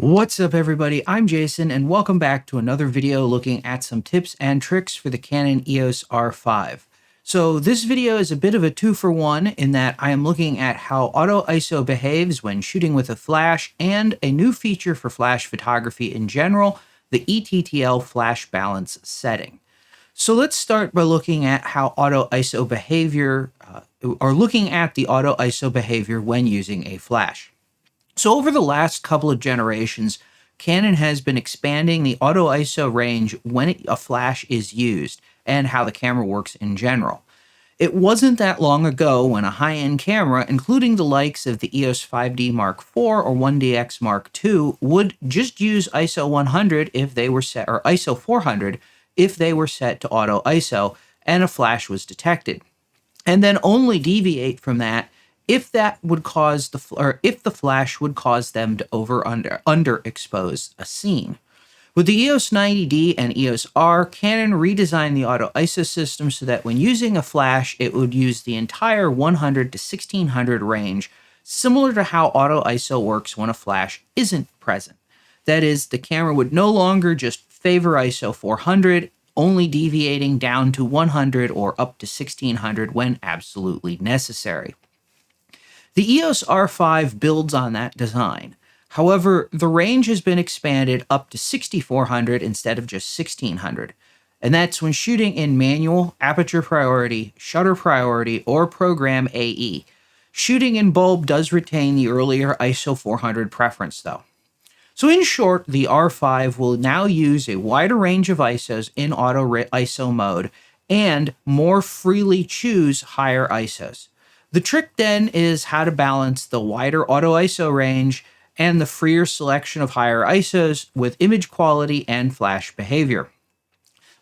What's up everybody, I'm Jason and welcome back to another video looking at some tips and tricks for the Canon EOS R5. So this video is a bit of a 2-for-1 in that I am looking at how auto ISO behaves when shooting with a flash and a new feature for flash photography in general, the E-TTL Flash balance setting. So let's start by looking at how auto ISO behavior, or looking at the auto ISO behavior when using a flash. So over the last couple of generations, Canon has been expanding the auto ISO range when a flash is used and how the camera works in general. It wasn't that long ago when a high-end camera, including the likes of the EOS 5D Mark IV or 1DX Mark II, would just use ISO 100 if they were set, or ISO 400 if they were set to auto ISO and a flash was detected, and then only deviate from that if that would cause if the flash would cause them to underexpose a scene. With the EOS 90D and EOS R, Canon redesigned the auto ISO system so that when using a flash, it would use the entire 100 to 1600 range, similar to how auto ISO works when a flash isn't present. That is, the camera would no longer just favor ISO 400, only deviating down to 100 or up to 1600 when absolutely necessary. The EOS R5 builds on that design. However, the range has been expanded up to 6400 instead of just 1600. And that's when shooting in manual, aperture priority, shutter priority, or program AE. Shooting in bulb does retain the earlier ISO 400 preference though. So in short, the R5 will now use a wider range of ISOs in auto ISO mode and more freely choose higher ISOs. The trick then is how to balance the wider auto ISO range and the freer selection of higher ISOs with image quality and flash behavior.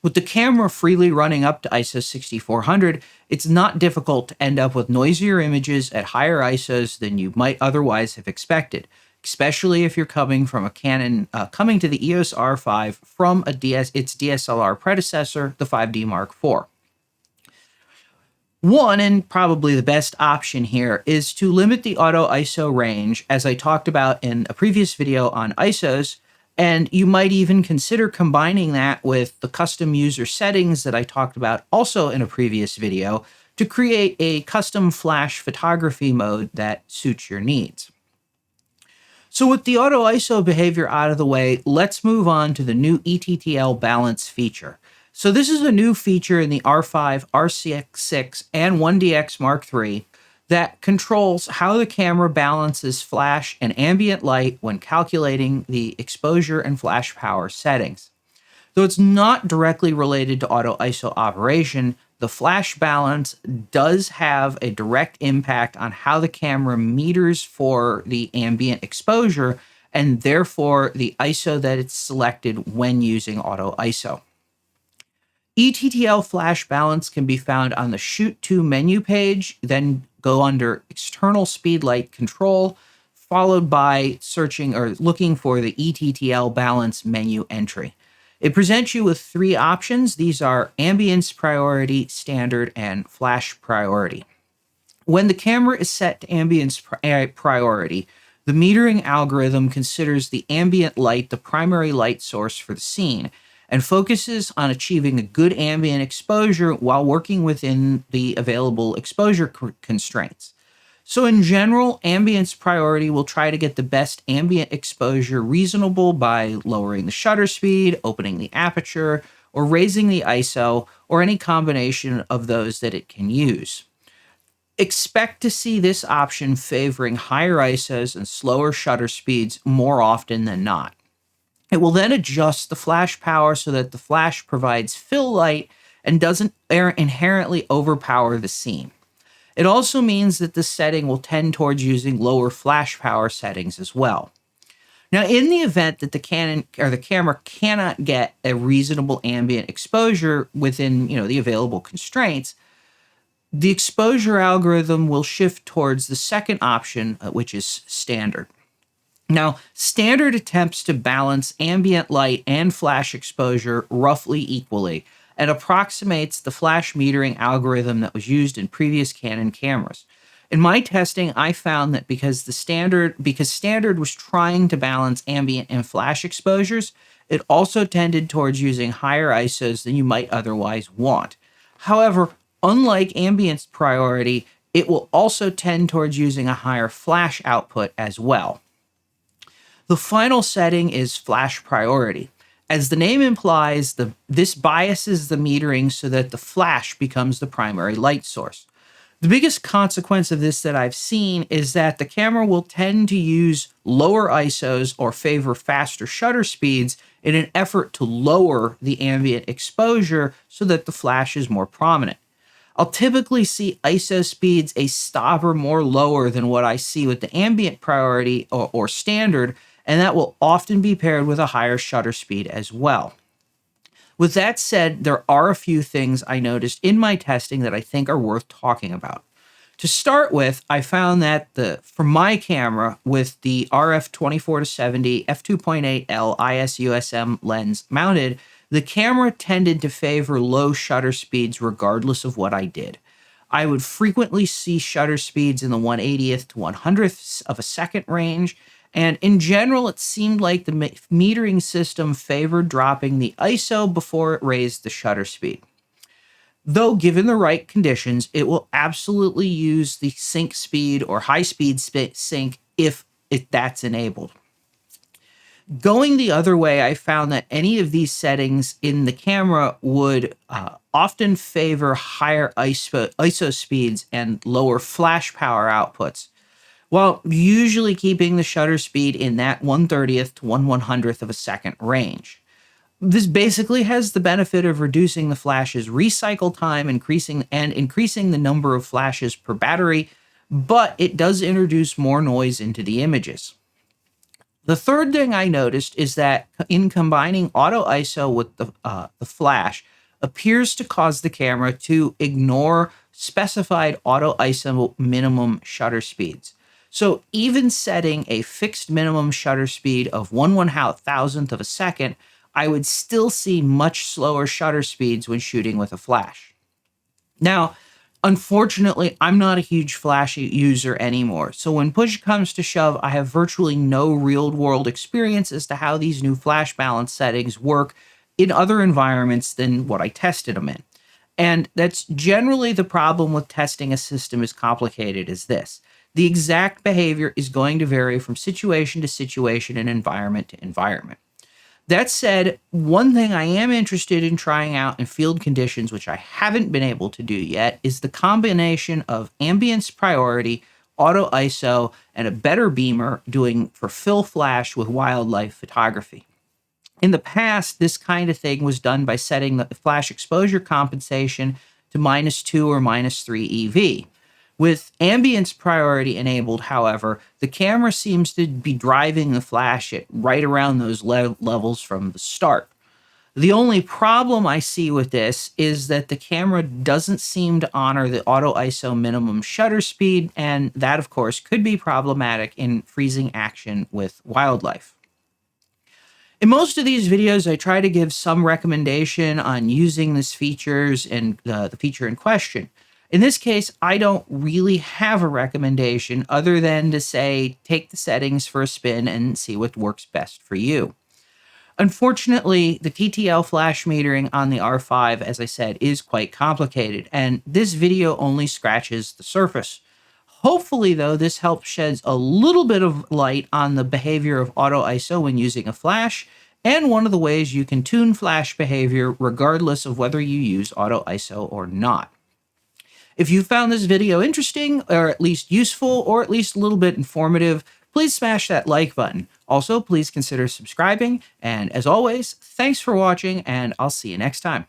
With the camera freely running up to ISO 6400, it's not difficult to end up with noisier images at higher ISOs than you might otherwise have expected, especially if you're coming from a Canon, coming to the EOS R5 from its DSLR predecessor, the 5D Mark IV. One, and probably the best option here, is to limit the auto ISO range, as I talked about in a previous video on ISOs, and you might even consider combining that with the custom user settings that I talked about also in a previous video to create a custom flash photography mode that suits your needs. So with the auto ISO behavior out of the way, let's move on to the new E-TTL balance feature. So this is a new feature in the R5, R6, and 1DX Mark III that controls how the camera balances flash and ambient light when calculating the exposure and flash power settings. Though it's not directly related to auto ISO operation, the flash balance does have a direct impact on how the camera meters for the ambient exposure and therefore the ISO that it's selected when using auto ISO. E-TTL Flash Balance can be found on the Shoot To menu page, then go under External Speedlight Control, followed by searching or looking for the E-TTL Balance menu entry. It presents you with three options. These are Ambience Priority, Standard, and Flash Priority. When the camera is set to Ambience Priority, the metering algorithm considers the ambient light the primary light source for the scene, and focuses on achieving a good ambient exposure while working within the available exposure constraints. So in general, ambience priority will try to get the best ambient exposure reasonable by lowering the shutter speed, opening the aperture, or raising the ISO, or any combination of those that it can use. Expect to see this option favoring higher ISOs and slower shutter speeds more often than not. It will then adjust the flash power so that the flash provides fill light and doesn't inherently overpower the scene. It also means that the setting will tend towards using lower flash power settings as well. Now, in the event that the camera cannot get a reasonable ambient exposure within, the available constraints, the exposure algorithm will shift towards the second option, which is standard. Now, standard attempts to balance ambient light and flash exposure roughly equally and approximates the flash metering algorithm that was used in previous Canon cameras. In my testing, I found that because standard was trying to balance ambient and flash exposures, it also tended towards using higher ISOs than you might otherwise want. However, unlike ambient's priority, it will also tend towards using a higher flash output as well. The final setting is flash priority. As the name implies, this biases the metering so that the flash becomes the primary light source. The biggest consequence of this that I've seen is that the camera will tend to use lower ISOs or favor faster shutter speeds in an effort to lower the ambient exposure so that the flash is more prominent. I'll typically see ISO speeds a stop or more lower than what I see with the ambient priority or standard, and that will often be paired with a higher shutter speed as well. With that said, there are a few things I noticed in my testing that I think are worth talking about. To start with, I found that for my camera with the RF 24-70 f2.8L IS-USM lens mounted, the camera tended to favor low shutter speeds regardless of what I did. I would frequently see shutter speeds in the 1/80th to 100th of a second range, and in general, it seemed like the metering system favored dropping the ISO before it raised the shutter speed. Though given the right conditions, it will absolutely use the sync speed or high-speed sync if that's enabled. Going the other way, I found that any of these settings in the camera would often favor higher ISO speeds and lower flash power outputs, while usually keeping the shutter speed in that 1/30th to 1/100th of a second range. This basically has the benefit of reducing the flash's recycle time, increasing the number of flashes per battery, but it does introduce more noise into the images. The third thing I noticed is that in combining auto ISO with the flash appears to cause the camera to ignore specified auto ISO minimum shutter speeds. So even setting a fixed minimum shutter speed of 1/1000th of a second, I would still see much slower shutter speeds when shooting with a flash. Now, unfortunately, I'm not a huge flash user anymore, so when push comes to shove, I have virtually no real-world experience as to how these new flash balance settings work in other environments than what I tested them in. And that's generally the problem with testing a system as complicated as this. The exact behavior is going to vary from situation to situation and environment to environment. That said, one thing I am interested in trying out in field conditions, which I haven't been able to do yet, is the combination of ambience priority, auto ISO, and a better beamer doing for fill flash with wildlife photography. In the past, this kind of thing was done by setting the flash exposure compensation to -2 or -3 EV. With ambience priority enabled, however, the camera seems to be driving the flash at right around those levels from the start. The only problem I see with this is that the camera doesn't seem to honor the auto ISO minimum shutter speed, and that, of course, could be problematic in freezing action with wildlife. In most of these videos, I try to give some recommendation on using these features and the feature in question. In this case, I don't really have a recommendation other than to say, take the settings for a spin and see what works best for you. Unfortunately, the TTL flash metering on the R5, as I said, is quite complicated, and this video only scratches the surface. Hopefully, though, this helps sheds a little bit of light on the behavior of auto ISO when using a flash, and one of the ways you can tune flash behavior regardless of whether you use auto ISO or not. If you found this video interesting, or at least useful, or at least a little bit informative, please smash that like button. Also, please consider subscribing, and as always, thanks for watching, and I'll see you next time.